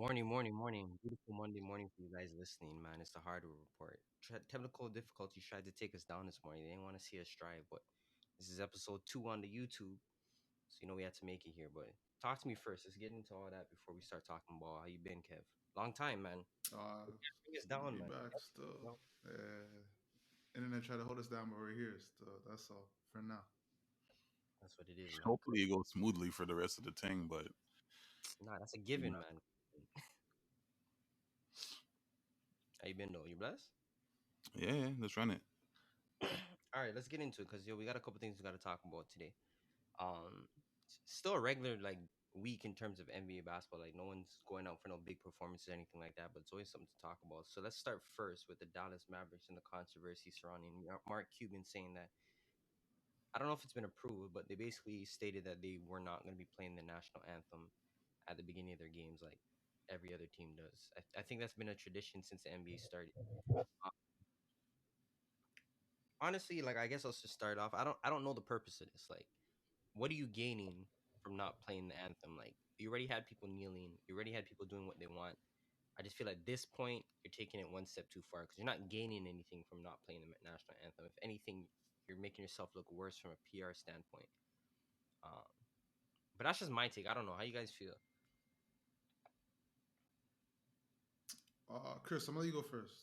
Morning, morning, morning. Beautiful Monday morning for you guys listening, man. It's the Hardwood Report. Technical difficulties tried to take us down this morning. They didn't want to see us strive, but this is episode 2 on the YouTube. So, we had to make it here. But talk to me first. Let's get into all that before we start talking about how you been, Kev. Long time, man. Uh, Bring us it's good to down, be man. back still. No, Internet tried to hold us down, but we're here still. That's all for now. that's what it is, man. Hopefully it goes smoothly for the rest of the thing, but Nah, that's a you given, know, man. How you been, though? You blessed? yeah, let's run it. All right, let's get into it because, we got a couple things we got to talk about today. Still a regular week in terms of NBA basketball. Like no one's going out for no big performances or anything like that, but it's always something to talk about. So let's start first with the Dallas Mavericks and the controversy surrounding Mark Cuban saying that I don't know if it's been approved, but they basically stated that they were not going to be playing the national anthem at the beginning of their games like every other team does. I think that's been a tradition since the NBA started. Uh, Honestly, like I guess I'll just start off. I don't know the purpose of this. Like what are you gaining from not playing the anthem? Like you already had people kneeling, you already had people doing what they want. I just feel at this point you're taking it one step too far because you're not gaining anything from not playing the national anthem. If anything, you're making yourself look worse from a PR standpoint. Um, but that's just my take. I don't know how you guys feel. Chris, I'm gonna let you go first.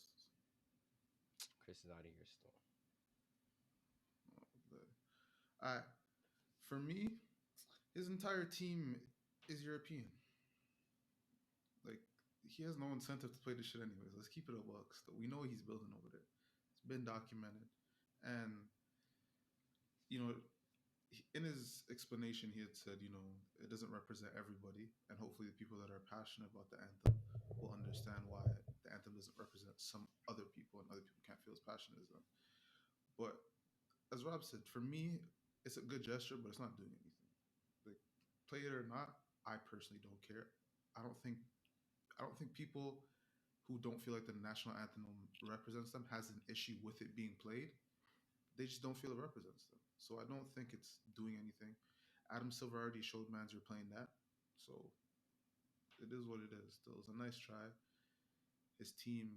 Chris is out of here still. I, for me, his entire team is European. Like he has no incentive to play this shit anyways. Let's keep it a buck. Still, we know what he's building over there. It's been documented, and you know, in his explanation, he had said, it doesn't represent everybody, and hopefully, the people that are passionate about the anthem will understand why the anthem doesn't represent some other people, and other people can't feel as passionate as them. But as Rob said, for me, it's a good gesture, but it's not doing anything. Like, play it or not, I personally don't care. I don't think I don't think people who don't feel like the national anthem represents them has an issue with it being played. They just don't feel it represents them. So I don't think it's doing anything. Adam Silver already showed mans are playing that. So it is what it is. Still, it's a nice try. His team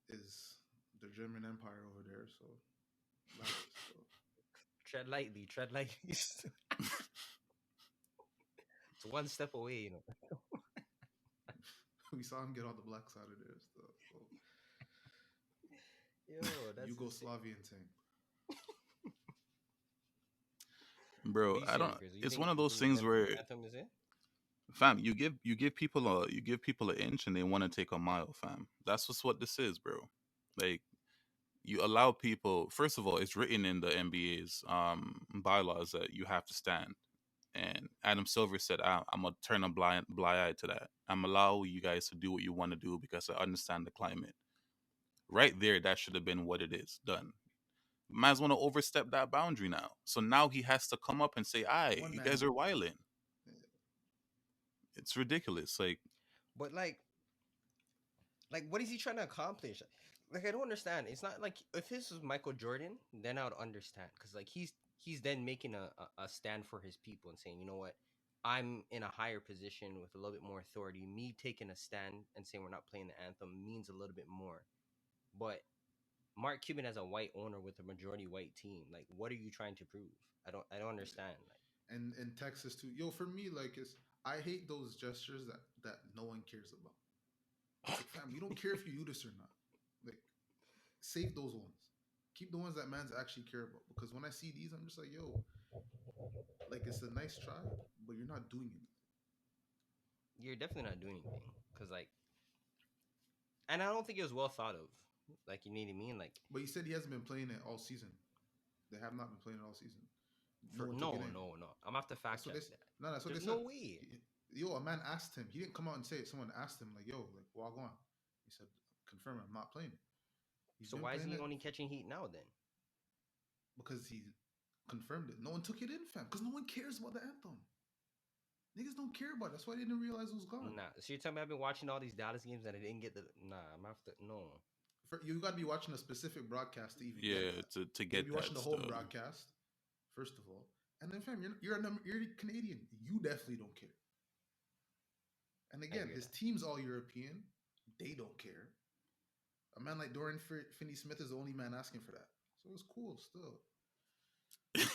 is the German Empire over there, so like it still. Tread lightly, tread lightly. It's one step away, We saw him get all the blacks out of there still. So Yo, that's insane. Yugoslavian thing. What Bro, do you I say, don't Chris? it's one You of those think the things where anthem is it? fam, you give people an inch and they want to take a mile, fam. That's just what this is, bro. Like you allow people first of all, it's written in the NBA's bylaws that you have to stand. And Adam Silver said, I'm gonna turn a blind eye to that. I'm allow you guys to do what you want to do because I understand the climate. Right there, that should have been what it is done. Man's want to overstep that boundary now. So now he has to come up and say, "Aye, One you guys man. are wilding." It's ridiculous. Like, But what is he trying to accomplish? Like I don't understand. It's not like if this was Michael Jordan, then I would understand because like he's then making a stand for his people and saying, you know what, I'm in a higher position with a little bit more authority. Me taking a stand and saying we're not playing the anthem means a little bit more. But Mark Cuban as a white owner with a majority white team, like what are you trying to prove? I don't understand. Like And in Texas too. Yo, for me, like it's I hate those gestures that no one cares about. Like, fam, we don't care if you use this or not. Like, save those ones. Keep the ones that mans actually care about. Because when I see these, I'm just like, yo, like it's a nice try, but you're not doing anything. you're definitely not doing anything because and I don't think it was well thought of. Like you need to mean like But he said he hasn't been playing it all season. They have not been playing it all season. No for one took it no, in. no, no. I'm gonna have to fact That's what check they. that. No, that's what they There's said. no way. Yo, a man asked him. He didn't come out and say it. Someone asked him, like, yo, like, walk on. He said, confirm it. I'm not playing it. He's So been why isn't playing he it only catching heat now then? because he confirmed it. No one took it in, fam. Because no one cares about the anthem. Niggas don't care about it. That's why they didn't realize it was gone. Nah. So you're telling me I've been watching all these Dallas games and I didn't get the nah. I'm gonna have to no. You got to be watching a specific broadcast to even get yeah, that. to You got to get be watching that the home stuff. broadcast, first of all. And then, fam, you're Canadian. You definitely don't care. And I again, agree with his that. team's all European. They don't care. A man like Dorian Finney-Smith is the only man asking for that. So it's cool still.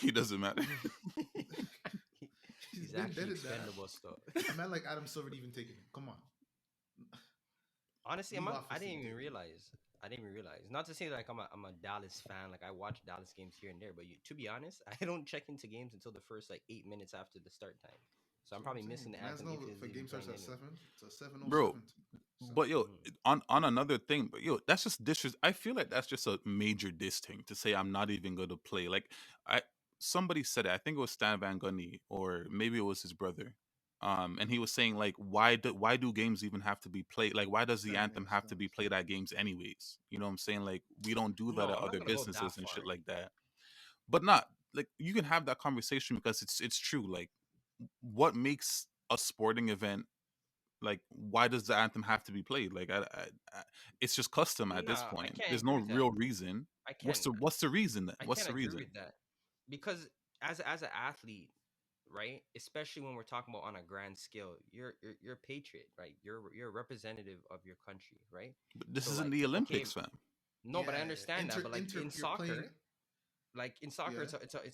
He doesn't matter. He's He's been dead actually in that. expendable still. A man like Adam Silver even taking it. Come on. Honestly, Leave office I to didn't even take it. realize. I didn't even realize. Not to say like I'm a Dallas fan. Like I watch Dallas games here and there, but to be honest, I don't check into games until the first like 8 minutes after the start time. So I'm That's what I'm probably saying. missing the Man's anthem know if if it's a even game starts playing at anyway. 7, it's a Bro, 7:07. So but yo, Mm. on another thing, but yo, that's just I feel like that's just a major diss thing to say I'm not even going to play. Like I somebody said it. I think it was Stan Van Gundy or maybe it was his brother. And he was saying like why do games even have to be played? Like why does the Stan, anthem yeah, have Stan, to be Stan. played at games anyways? You know what I'm saying? Like we don't do that No, at I'm not other gonna go that businesses and shit far. like that. But not like you can have that conversation because it's true. Like what makes a sporting event like why does the anthem have to be played like I it's just custom at this No, I point, can't there's agree no with that. real reason. I what's can't. the what's the reason then? I What's can't the agree reason? with that because as an athlete, right? Especially when we're talking about on a grand scale, you're a patriot, right? You're a representative of your country, right? But this So isn't like, the okay, Olympics, fam. no, but I Yeah, understand that. But like in you're playing. soccer, Yeah,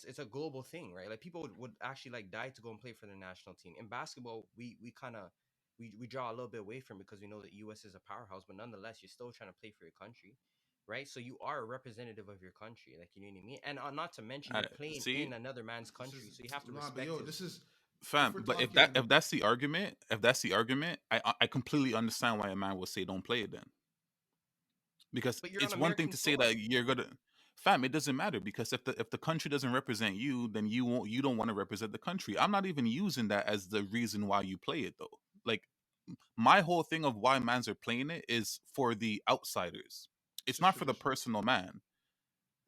it's a global thing, right? Like people would actually like die to go and play for the national team. In basketball, we kind of we draw a little bit away from it because we know that US is a powerhouse, but nonetheless, you're still trying to play for your country, right? So you are a representative of your country, like you know what I mean. And not to mention, I you're playing see, in another man's this country, is so you have to nah, but respect yo, his. this is if fam. we're But talking. if that's the argument, I completely understand why a man would say don't play it then, because But you're on it's one thing American to say that soil. you're gonna fam, it doesn't matter because if the country doesn't represent you, then you don't want to represent the country. I'm not even using that as the reason why you play it though. Like my whole thing of why mans are playing it is for the outsiders. It's It's just not for the tradition. personal man.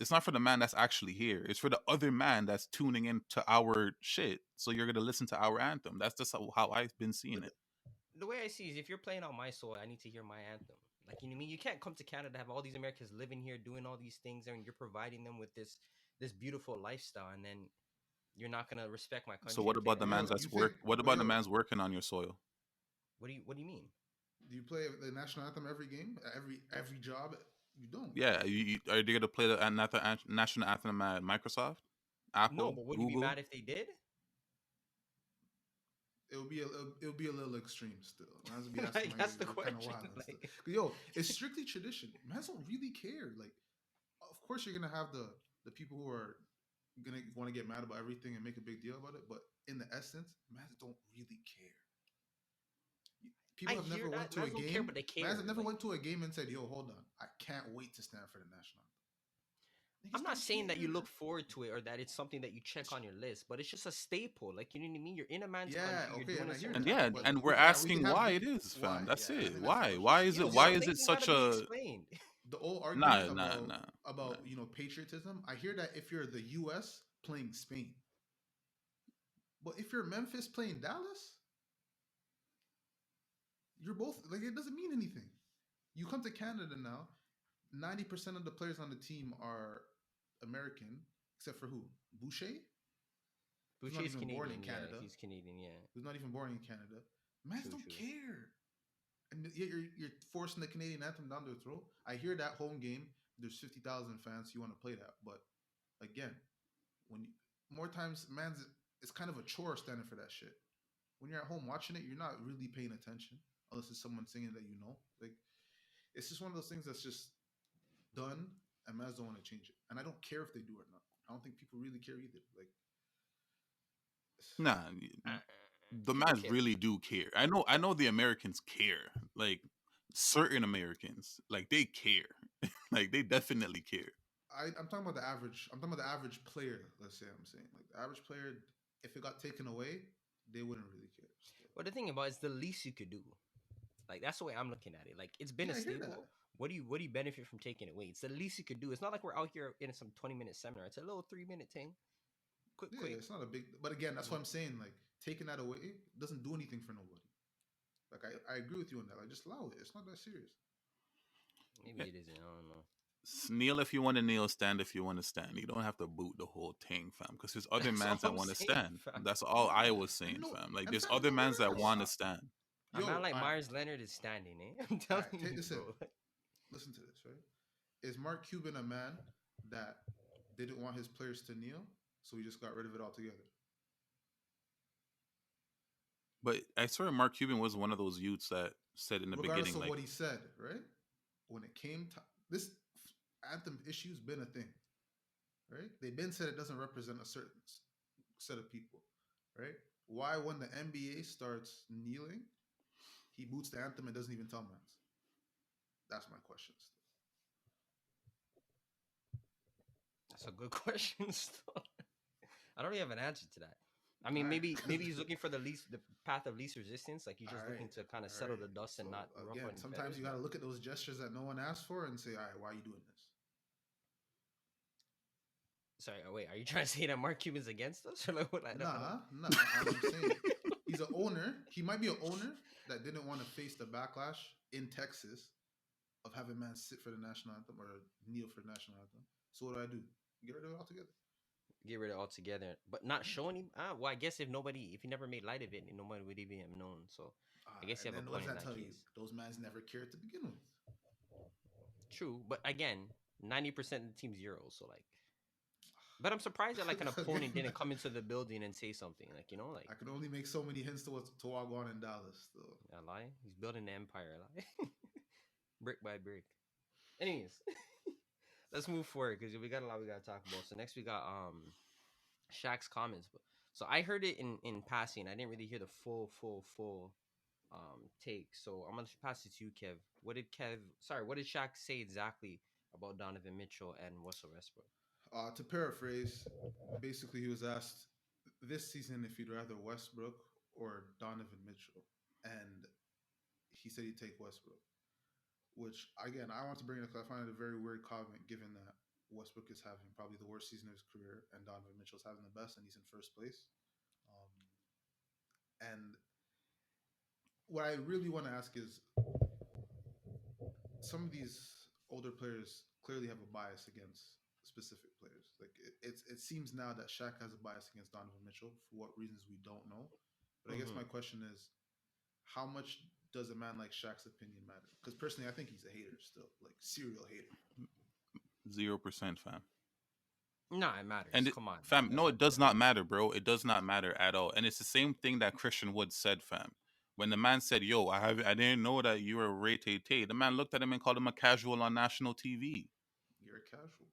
It's not for the man that's actually here. It's for the other man that's tuning into our shit. So you're gonna listen to our anthem. That's just how I've been seeing But it. the way I see is if you're playing on my soil, I need to hear my anthem. Like you know what I mean? You can't come to Canada, have all these Americans living here, doing all these things, and you're providing them with this beautiful lifestyle, and then you're not gonna respect my So country what and play about the the But yo, man's national you that's team. think? work? What But about the yo, man's working on your soil? What do you mean? do you play the national anthem every game, every job? You don't. Yeah, are they gonna play the national anthem at Microsoft, No, Apple, but would you be Google? mad if they did? It'll be a little extreme still. Man's gonna be asking Like like that's the you're kind of question. wild and stuff. Like, 'Cause, yo, it's strictly tradition. Man's don't really care. Like, of course you're gonna have the people who are gonna want to get mad about everything and make a big deal about it, but in the essence, man's don't really care. I People have hear never went that. to a Mans don't care, game. but they Man's care. have never Like, went to a game and said, "Yo, hold on, I can't wait to stand for the national anthem." I'm Niggas not don't saying that you look care. forward to it or that it's something that you check on your list, but it's just a staple. Like, you know what I mean? You're in a man's Yeah, country. You're okay, doing and a I hear certain And that, type yeah, of but and thing. we're we can asking have why the it is, why. fam. That's Yeah, I it. think that's the Why question. is Yo, it? Yo, Why some is things it ain't gotta such be a explained. the old argument nah, nah, nah, nah. about patriotism. I hear that if you're the U.S. playing Spain, but if you're Memphis playing Dallas, you're both like it doesn't mean anything. You come to Canada now, 90% of the players on the team are American, except for who? Boucher, who's not Boucher's even born in Canadian. Yeah, Canada, he's Canadian. Yeah, who's not even born in Canada. Mans true, don't true. care. And yet you're forcing the Canadian anthem down their throat. I hear that home game, there's 50,000 fans. You want to play that, but again, when you, more times, man's it's kind of a chore standing for that shit. When you're at home watching it, you're not really paying attention unless it's someone singing that you know. Like it's just one of those things that's just done, and mans don't want to change it. And I don't care if they do or not. I don't think people really care either. Like Nah, Uh, the People mans care. really do care. I know the Americans care. Like certain Americans, like they care. Like they definitely care. I'm talking about the average. I'm talking about the average player. Let's say I'm saying like the average player. If it got taken away, they wouldn't really care. Still. But the thing about it's the least you could do. Like that's the way I'm looking at it. Like it's been Yeah, a I hear that. staple. What do you benefit from taking it away? It's the least you could do. It's not like we're out here in some 20-minute seminar. It's a little 3 minute thing. Quick, Yeah, quick. it's not a big. But again, that's what Mm, I'm saying. Like taking that away doesn't do anything for nobody. Like I agree with you on that. Like just allow it. It's not that serious. maybe it isn't. I don't know. Kneel if you want to kneel, stand if you want to stand. You don't have to boot the whole thing, fam. Because there's other That's all mans that I'm want to saying, stand. fam. That's all I Yeah, was saying, fam. Like and there's fam, other no mans that rest. want to stand. A man like all right, Myers Leonard is standing, eh? I'm all telling right, take you, this in. bro. Listen to this, right? Is Mark Cuban a man that didn't want his players to kneel, so he just got rid of it altogether? But I swear Mark Cuban was one of those youths that said in the Regardless beginning, of like, what he said, right? When it came to this anthem issue's been a thing, right? They've been said it doesn't represent a certain set of people, right? Why, when the NBA starts kneeling, he boots the anthem and doesn't even tell mans? That's my question. That's a good question. Still. I don't really have an answer to that. I mean, All right. maybe he's looking for the path of least resistance. Like he's just All looking right. to kind of All settle right. the dust and So not ruffle again, any sometimes feathers. you got to look at those gestures that no one asked for and say, all right, why are you doing this? Sorry, wait. Are you trying to say that Mark Cuban's against us, or like what? I Nah. I'm saying he's an owner. He might be an owner that didn't want to face the backlash in Texas of having man sit for the national anthem or kneel for the national anthem. So what do? Get rid of it altogether. Get rid of it altogether, but not showing him. Well, I guess if he never made light of it, nobody would even have known. So I guess you And have a then what point does in that that tell you? case. Those mans never cared to begin with. True, but again, 90% of the team's Euros, so like. But I'm surprised that like an opponent didn't come into the building and say something, like like. I can only make so many hints to what's to walk on in Dallas. Though. I lie. He's building an empire, like brick by brick. Anyways, let's move forward because we got a lot we gotta talk about. So next we got Shaq's comments. So I heard it in passing. I didn't really hear the full take. So I'm gonna pass it to you, Kev. What did Shaq say exactly about Donovan Mitchell and Russell Westbrook? To paraphrase, basically he was asked this season if he'd rather Westbrook or Donovan Mitchell, and he said he'd take Westbrook. Which again, I want to bring it up because I find it a very weird comment, given that Westbrook is having probably the worst season of his career, and Donovan Mitchell's having the best, and he's in first place. And what I really want to ask is, some of these older players clearly have a bias against specific players. Like it seems now that Shaq has a bias against Donovan Mitchell for what reasons we don't know. But I guess my question is, how much does a man like Shaq's opinion matter? Because personally, I think he's a hater still, like serial hater. 0%, fam. No, it matters. And Come on, fam, no, it does not matter, bro. It does not matter at all. And it's the same thing that Christian Wood said, fam. When the man said, "Yo, I didn't know that you were Ray Tay Tay," the man looked at him and called him a casual on national TV. You're a casual.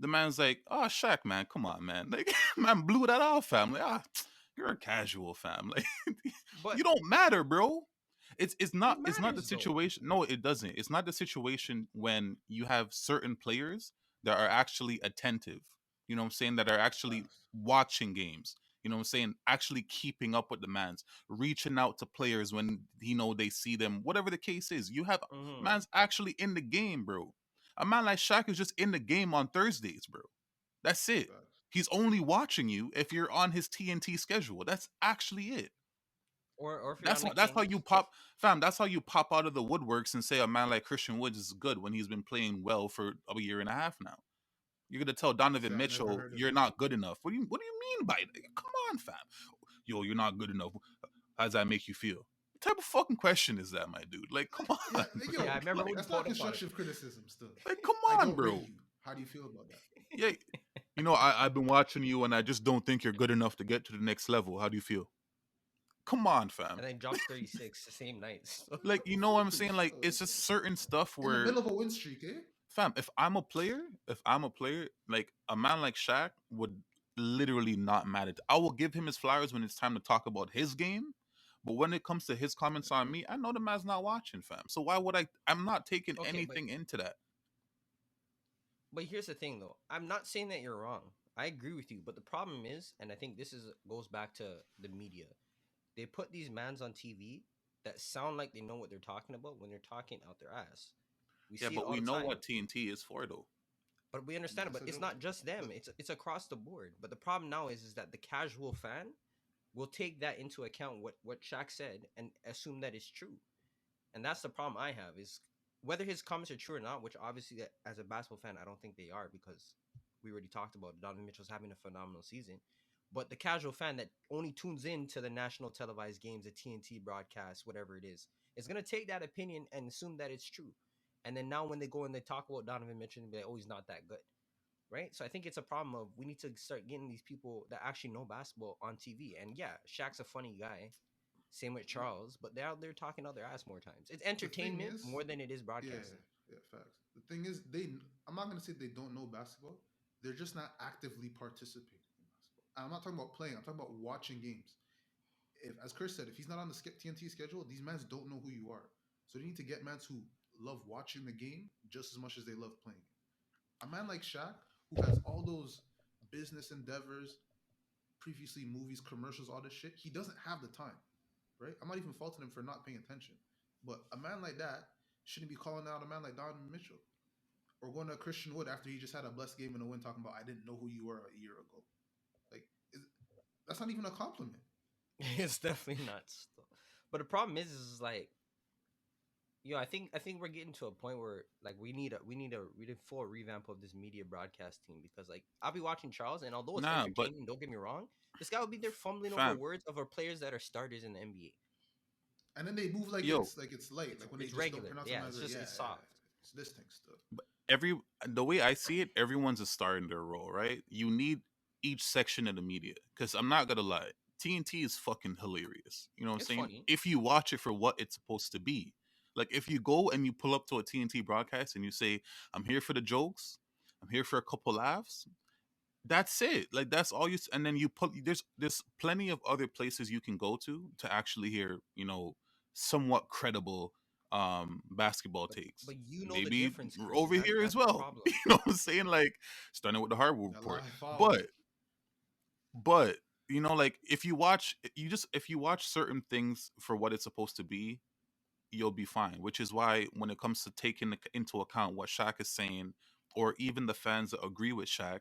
The man's like, "Oh, Shaq, man, come on, man." Like, man blew that off, fam. Like, you're a casual, fam. Like, but you don't matter, bro. It's it it's not the matters though. situation. No, it doesn't. It's not the situation when you have certain players that are actually attentive. You know what I'm saying? That are actually Facts. watching games. You know what I'm saying? Actually keeping up with the mans, reaching out to players when they see them. Whatever the case is, you have Mm-hmm. man's actually in the game, bro. A man like Shaq is just in the game on Thursdays, bro. That's it. Facts. He's only watching you if you're on his TNT schedule. That's actually it. Or if you're on the That's how you Kings, pop, fam. That's how you pop out of the woodworks and say a man like Christian Woods is good when he's been playing well for a year and a half now. You're gonna tell See, Donovan I never Mitchell heard of. you're not good enough. What do you mean by that? Come on, fam. Yo, you're not good enough. How does that make you feel? What type of fucking question is that, my dude? Like, come Yeah, on. yo, yeah, I remember when you that's not quote upon it. constructive criticism. Still, Like, come I on, don't rate bro. you. How do you feel about that? Yeah, I've been watching you and I just don't think you're good enough to get to the next level. How do you feel? Come on, fam. And then drops 36 the same night. Like, you know what I'm saying? Like, it's just certain stuff In the where, middle of a win streak, eh? fam, if I'm a player, like a man like Shaq would literally not matter. I will give him his flowers when it's time to talk about his game. But when it comes to his comments on me, I know the man's not watching, fam. So why would I'm not taking Okay, anything into that. but here's the thing though. I'm not saying that you're wrong. I agree with you, but the problem is, and I think this is goes back to the media. They put these mans on TV that sound like they know what they're talking about when they're talking out their ass. We Yeah, see it but all we the know time. what TNT is for, though. But we understand it. That's But a it's good not one. just them. But It's across the board. But the problem now is that the casual fan will take that into account what Shaq said and assume that it's true. And that's the problem I have is whether his comments are true or not. Which obviously, as a basketball fan, I don't think they are because we already talked about it. Donovan Mitchell's having a phenomenal season. But the casual fan that only tunes in to the national televised games, the TNT broadcast, whatever it is gonna take that opinion and assume that it's true. And then now when they go and they talk about Donovan Mitchell, and be like, "Oh, he's not that good," right? So I think it's a problem of we need to start getting these people that actually know basketball on TV. And yeah, Shaq's a funny guy. Same with Charles, but they're out there talking out their ass more times. It's The thing entertainment is, more than it is yeah, broadcasting. yeah, facts. The thing is, they. I'm not gonna say they don't know basketball. They're just not actively participating in basketball. And I'm not talking about playing. I'm talking about watching games. If, as Chris said, if he's not on the TNT schedule, these mans don't know who you are. So they need to get mans who love watching the game just as much as they love playing it. A man like Shaq, who has all those business endeavors, previously movies, commercials, all this shit, he doesn't have the time, right? I'm not even faulting him for not paying attention. But a man like that shouldn't be calling out a man like Donovan Mitchell or going to Christian Wood after he just had a blessed game in a win talking about, I didn't know who you were a year ago. Like, that's not even a compliment. It's definitely not. But the problem is like, I think we're getting to a point where like we need a full revamp of this media broadcast team, because like I'll be watching Charles, and although it's Nah, but entertaining, don't get me wrong, this guy will be there fumbling over fam, words of our players that are starters in the NBA. And then they move like yo, it's light, It's like when they it's just don't regular, pronounce them yeah. as It's a just yeah, it's yeah, soft. it's this thing stuff. but every the way I see it, everyone's a star in their role, right? You need each section of the media because I'm not gonna lie, TNT is fucking hilarious. You know what I'm It's saying? funny. If you watch it for what it's supposed to be, like if you go and you pull up to a TNT broadcast and you say, "I'm here for the jokes, I'm here for a couple laughs," that's it. Like that's all and then you put there's plenty of other places you can go to actually hear somewhat credible basketball But takes. you know the Maybe difference, Chris, over and here as that's the well. problem. You know what I'm saying? Like starting with the Hardwood A report. live follow. But but like if you watch certain things for what it's supposed to be, you'll be fine. Which is why when it comes to taking into account what Shaq is saying, or even the fans that agree with Shaq,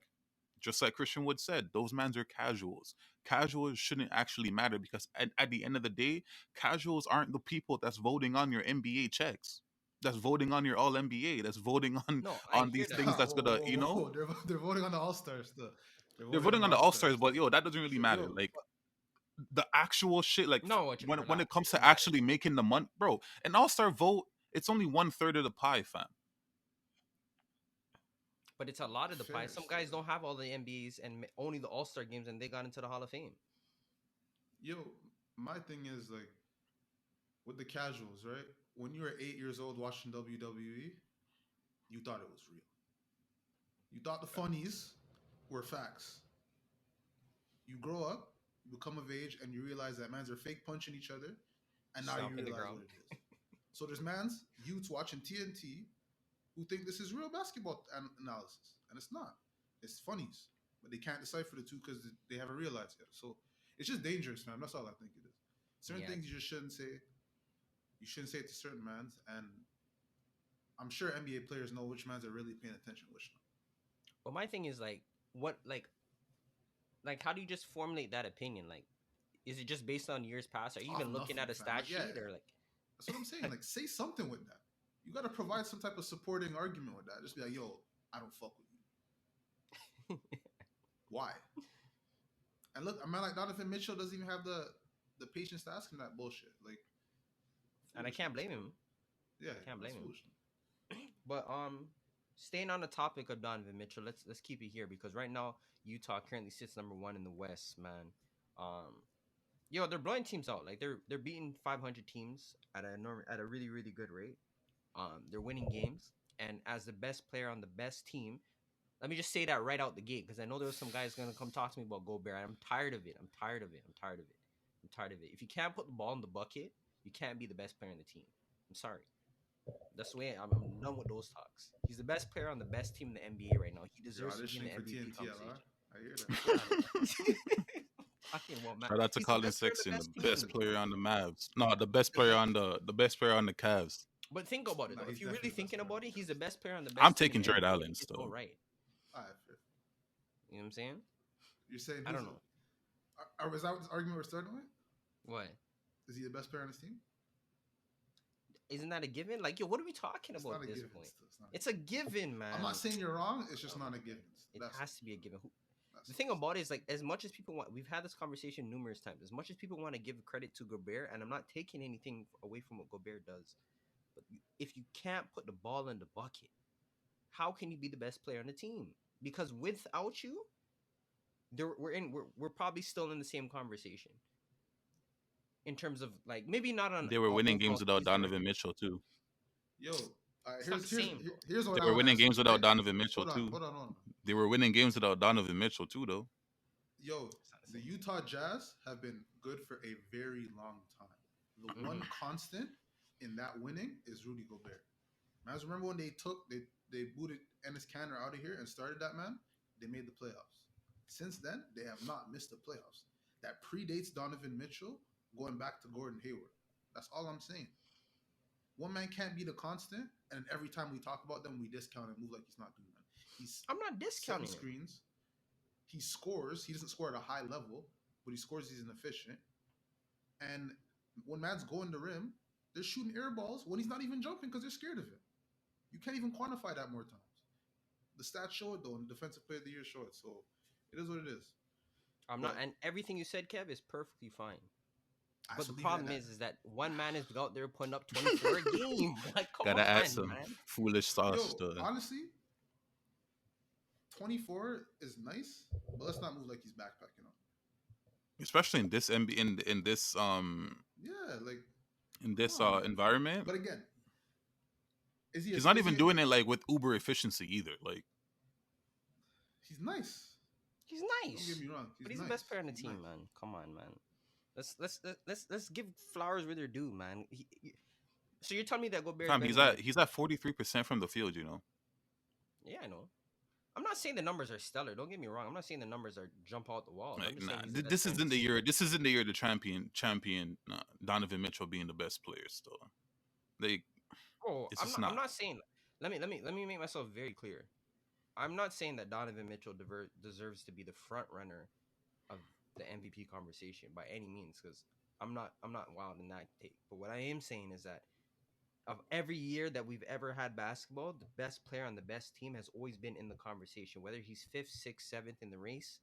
just like Christian Wood said, those mans are casuals. Casuals shouldn't actually matter because at the end of the day, casuals aren't the people that's voting on your NBA checks. That's voting on your All NBA. That's voting on No, I on hear these that, things. Whoa, That's Chris. gonna whoa, whoa! They're voting on the All Stars still. They're they're voting on voting the on the All All Stars Stars, but still. yo, that doesn't really So matter. yo, Like the actual shit, like No, what you when it relax. comes It to matters. actually making the money, bro, an All Star vote, it's only 1/3 of the pie, fam. But it's a lot of the pie. fair Some still. guys don't have all the NBAs and only the All Star games, and they got into the Hall of Fame. Yo, my thing is like with the casuals, right? When you were 8 years old watching WWE, you thought it was real. You thought the funnies were facts. You grow up, you become of age, and you realize that mans are fake punching each other, and now you Stomping the realize ground. what it is. So there's mans, youths watching TNT, who think this is real basketball analysis, and it's not. It's funnies, but they can't decipher the two because they haven't realized yet. So it's just dangerous, man. That's all I think it is. Certain Yeah. things you just shouldn't say. You shouldn't say it to certain mans, and I'm sure NBA players know which mans are really paying attention, which not. But my thing is like, what how do you just formulate that opinion? Like, is it just based on years past? Are you Off even looking nothing, at a fam. stat Like, yeah, sheet or like? that's what I'm saying. Like, say something with that. You got to provide some type of supporting argument with that. Just be like, yo, I don't fuck with you. Why? And look, a man like Donovan Mitchell doesn't even have the patience to ask him that bullshit. Like, And I can't blame him. Yeah, I can't blame him. foolishness. But staying on the topic of Donovan Mitchell, let's keep it here because right now Utah currently sits number 1 in the West, man. They're blowing teams out. Like they're beating 500 teams at a really really good rate. They're winning games, and as the best player on the best team, let me just say that right out the gate because I know there was some guys gonna come talk to me about Gobert. I'm tired of it. I'm tired of it. I'm tired of it. I'm tired of it. If you can't put the ball in the bucket, you can't be the best player on the team. I'm sorry. That's the way I'm done with those talks. He's the best player on the best team in the NBA right now. He You're deserves to be in the auditioning for MVP TNT, LR. conversation. I hear that. Talking about Matt. Shout out to He's the Colin best player on the Sexton, best the team. best player on the Mavs. No, the best player on the Cavs. But think about it Nah, though. If he's you're really definitely the best thinking player on about the it, he's Cavs. the best player on the best I'm team taking in the Jared NBA. Allen It's still. all right. All right, fair. You know what I'm saying? You're saying I don't know. Was that this argument we're starting with? What? Is he the best player on his team? Isn't that a given? Like, yo, what are we talking It's about not at a this given. point? Still. It's not. It's a given, man. I'm not saying you're wrong. It's just not a given. It That's has to be a given. The thing about it is, like, as much as people want, we've had this conversation numerous times. As much as people want to give credit to Gobert, and I'm not taking anything away from what Gobert does, but if you can't put the ball in the bucket, how can you be the best player on the team? Because without you, we're probably still in the same conversation in terms of, like, maybe not on They were winning overall games without season Donovan Mitchell too. Yo, It's not the same, bro. here's what They I were want to winning ask games you, without right? Donovan Mitchell Hold on, too. hold on, hold on. They were winning games without Donovan Mitchell too, though. Yo, It's not the the same. Utah Jazz have been good for a very long time. The one constant in that winning is Rudy Gobert. Man, I just remember when they booted Ennis Canner out of here and started that man, they made the playoffs. Since then, they have not missed the playoffs. That predates Donovan Mitchell going back to Gordon Hayward. That's all I'm saying. One man can't be the constant, and every time we talk about them, we discount and move like he's not doing that. He's I'm not setting discounting it. screens. He scores. He doesn't score at a high level, but he scores. He's inefficient. And when man's going the rim, they're shooting air balls when he's not even jumping because they're scared of him. You can't even quantify that more times. The stats show it though, and the defensive player of the year show it. So it is what it is. I'm But not, and everything you said, Kev, is perfectly fine. I But should the leave it at problem that. is that one man is out there putting up 24 a game. Like, come Gotta add on, some man. foolish sauce. Yo, honestly, 24 is nice, but let's not move like he's backpacking on. Especially in this in this Yeah, like in this come on, man. environment. But again, He's not even doing it like with uber efficiency either. Like, He's nice. He's Don't nice. get me wrong. But he's nice. the best player on the He's team, nice. man. Come on, man. Let's give flowers where they're due, man. So you're telling me that Gobert? fam, he's at 43% from the field. You know. Yeah, I know. I'm not saying the numbers are stellar. Don't get me wrong. I'm not saying the numbers are jump out the wall. I'm Like, just nah, saying he's the best this player on isn't the the team. year. This isn't the year the champion Donovan Mitchell being the best player still. Like, Oh, it's I'm just not. I'm not. not saying. Let me make myself very clear. I'm not saying that Donovan Mitchell deserves to be the front runner of the MVP conversation by any means, because I'm not wild in that take. But what I am saying is that of every year that we've ever had basketball, the best player on the best team has always been in the conversation. Whether he's 5th, 6th, 7th in the race,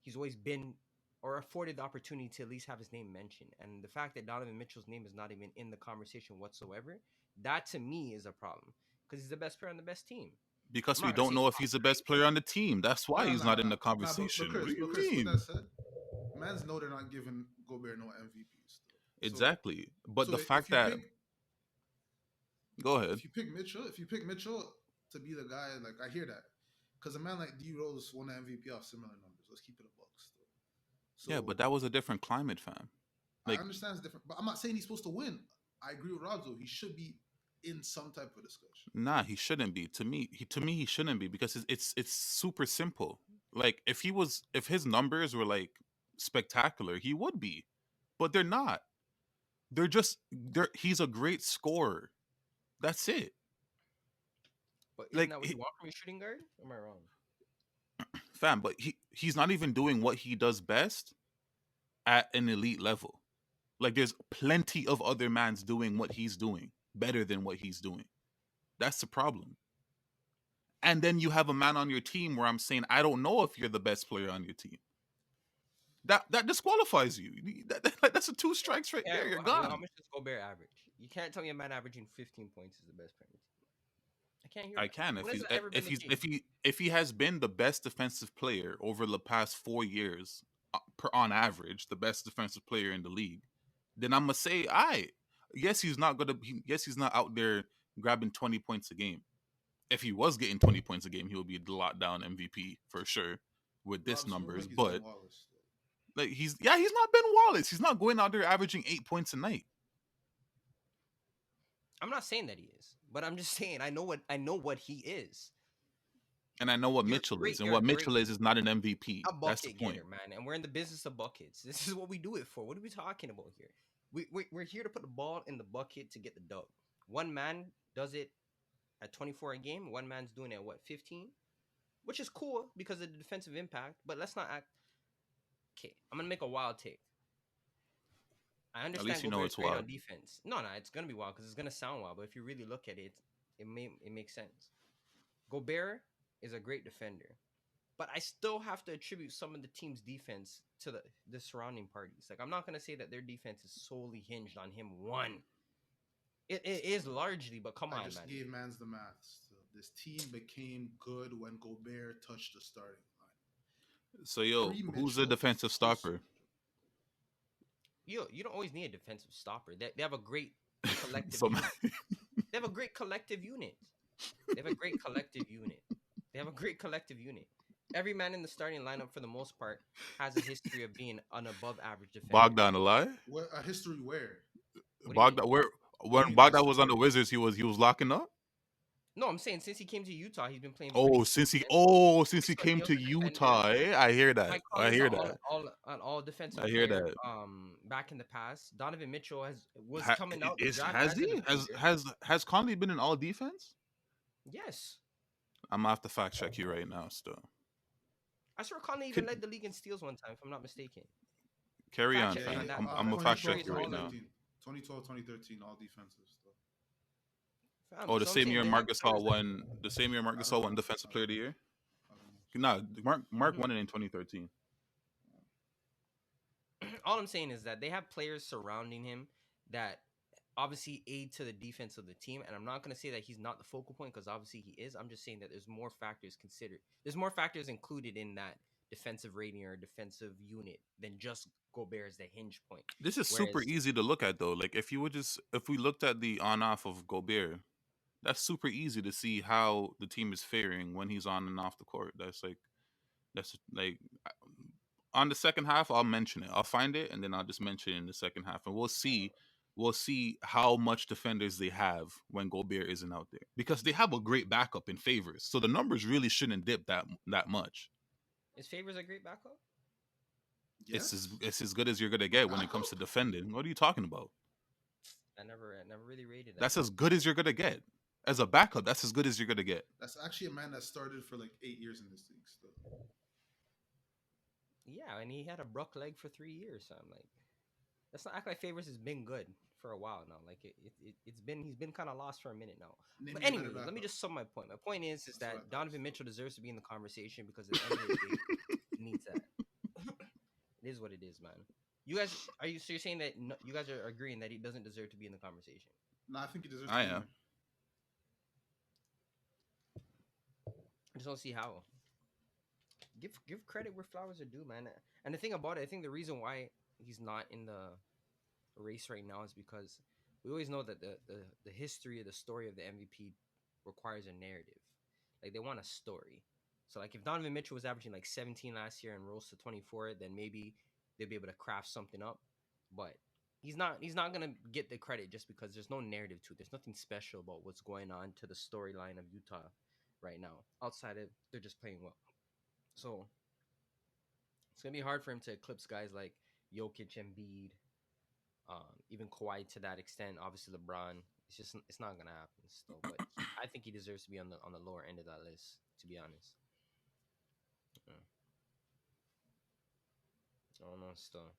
he's always been or afforded the opportunity to at least have his name mentioned. And the fact that Donovan Mitchell's name is not even in the conversation whatsoever, that to me is a problem, because he's the best player on the best team. Because I'm we not gonna don't say know he's if top he's the three. best player on the team. That's why he's not in the Nah, conversation. What do but you Chris, with mean? that said, mans know they're not giving Gobert no MVPs. Exactly. But So the fact that go ahead. if you pick Mitchell to be the guy, like I hear that, because a man like D Rose won the MVP off similar numbers. Let's keep it a buck still. So Yeah, but that was a different climate, fam. Like, I understand it's different, but I'm not saying he's supposed to win. I agree with Rob though. He should be in some type of discussion. nah, he shouldn't be. He shouldn't be, because it's super simple. Like, if his numbers were like spectacular, he would be. But they're not. He's a great scorer. That's it. But isn't Like, that what you want from your shooting guard? Or am I wrong? fam, but he's not even doing what he does best at an elite level. Like, there's plenty of other mans doing what he's doing better than what he's doing. That's the problem. And then you have a man on your team where I'm saying, I don't know if you're the best player on your team. That disqualifies you. That's a 2 strikes right there. You're How gone. much does Gobert average? You can't tell me a man averaging 15 points is the best player. I can't hear. I that. can When has that ever been the case? if he has been the best defensive player over the past 4 years, on average, the best defensive player in the league, then I'm gonna say, yes, he's not out there grabbing 20 points a game. If he was getting 20 points a game, he would be a lockdown MVP for sure with this numbers. But like, he's not Ben Wallace. He's not going out there averaging 8 points a night. I'm not saying that he is, but I'm just saying I know what he is. And I know what Mitchell is, and what Mitchell is not an MVP. That's the point, getter, man. And we're in the business of buckets. This is what we do it for. What are we talking about here? We're here to put the ball in the bucket to get the dub. One man does it at 24 a game. One man's doing it at what, 15, which is cool because of the defensive impact. But let's not act. Okay, I'm gonna make a wild take. I understand. At least you know it's great wild on defense. No, it's gonna be wild because it's gonna sound wild. But if you really look at it, it makes sense. Gobert is a great defender. but I still have to attribute some of the team's defense to the surrounding parties. Like I'm not gonna say that their defense is solely hinged on him. One, it is largely, but come I on, just man. gave man's the maths. So this team became good when Gobert touched the starting line. So yo, Pre who's the Mitchell, defensive stopper? You don't always need a defensive stopper. They have a great collective So unit. They have a great collective unit. They have a great collective unit. They have a great collective unit. Every man in the starting lineup, for the most part, has a history of being an above average defender. Bogdan a lie? what a history where? What do you mean? Bogdan where What do you when mean by Bogdan was on history? the Wizards, he was locking up. No, I'm saying since he came to Utah, he's been playing Oh, pretty since he decent. oh since he He's got came deals to with defenders. Utah, I hear that. Mike I Conley's hear that. an all defensive I hear player. that. Back in the past, Donovan Mitchell was Ha, coming out the is draft has as a he defender. has Conley been in all defense? Yes, I'm gonna have to fact check you right now. Still, I swear Conley even Can, led the league in steals one time, if I'm not mistaken. carry Fact on, check Yeah, me fam. on that. I'm gonna I'm fact pretty sure 2012, check he's you right all now. 2013. 2012, 2013, all defensive stuff. Oh, the So I'm same saying year they have Marc Gasol players that. won. The same year Marc I don't Gasol won know. Defensive I Player don't of the know. Year. I don't know. Nah, Mark Mhm. won it in 2013. All I'm saying is that they have players surrounding him that obviously aid to the defense of the team. And I'm not going to say that he's not the focal point because obviously he is. I'm just saying that there's more factors considered. There's more factors included in that defensive rating or defensive unit than just Gobert as the hinge point. This is super Whereas easy to look at though. Like if we looked at the on off of Gobert, that's super easy to see how the team is faring when he's on and off the court. That's like on the second half, I'll mention it. I'll find it and then I'll just mention it in the second half, and we'll see how much defenders they have when Gobert isn't out there because they have a great backup in Favors, so the numbers really shouldn't dip that much. his favors a great backup. Yes. It's as good as you're gonna A get when it comes backup? to defending. What are you talking about? I never really rated that That's man. as good as you're gonna get as a backup. That's as good as you're gonna get. That's actually a man that started for like 8 years in this league still. Yeah, and he had a broke leg for 3 years. So I'm like, let's not act like favors has been good for a while now. Like it's been he's been kind of lost for a minute now. Name But me a better anyways, let me backup. just sum my point. My point is That's what I that thought Donovan still. Mitchell deserves to be in the conversation because at the end of the day, he needs that. It is what it is, man. You guys are you so you're saying that you guys are agreeing that he doesn't deserve to be in the conversation? No, I think he deserves to I be in am. there. I just don't see how. Give credit where flowers are due, man. And the thing about it, I think the reason why he's not in the race right now is because we always know that the history of the story of the MVP requires a narrative. Like they want a story. So like if Donovan Mitchell was averaging like 17 last year and rose to 24, then maybe they'll be able to craft something up. But he's not gonna get the credit just because there's no narrative to it. There's nothing special about what's going on to the storyline of Utah right now. Outside of they're just playing well. So it's gonna be hard for him to eclipse guys like Jokic, Embiid, even Kawhi to that extent. Obviously, LeBron. It's not gonna happen still. But I think he deserves to be on the lower end of that list. To be honest, yeah. I don't know still.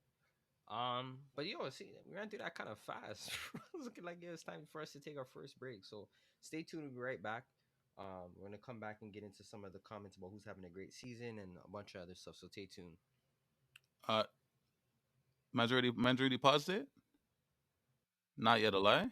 But yo, see, we ran through that kind of fast. It's looking like it was time for us to take our first break. So stay tuned. We'll be right back. We're gonna come back and get into some of the comments about who's having a great season and a bunch of other stuff. So stay tuned. Uh, man's already paused it. Not yet a lie.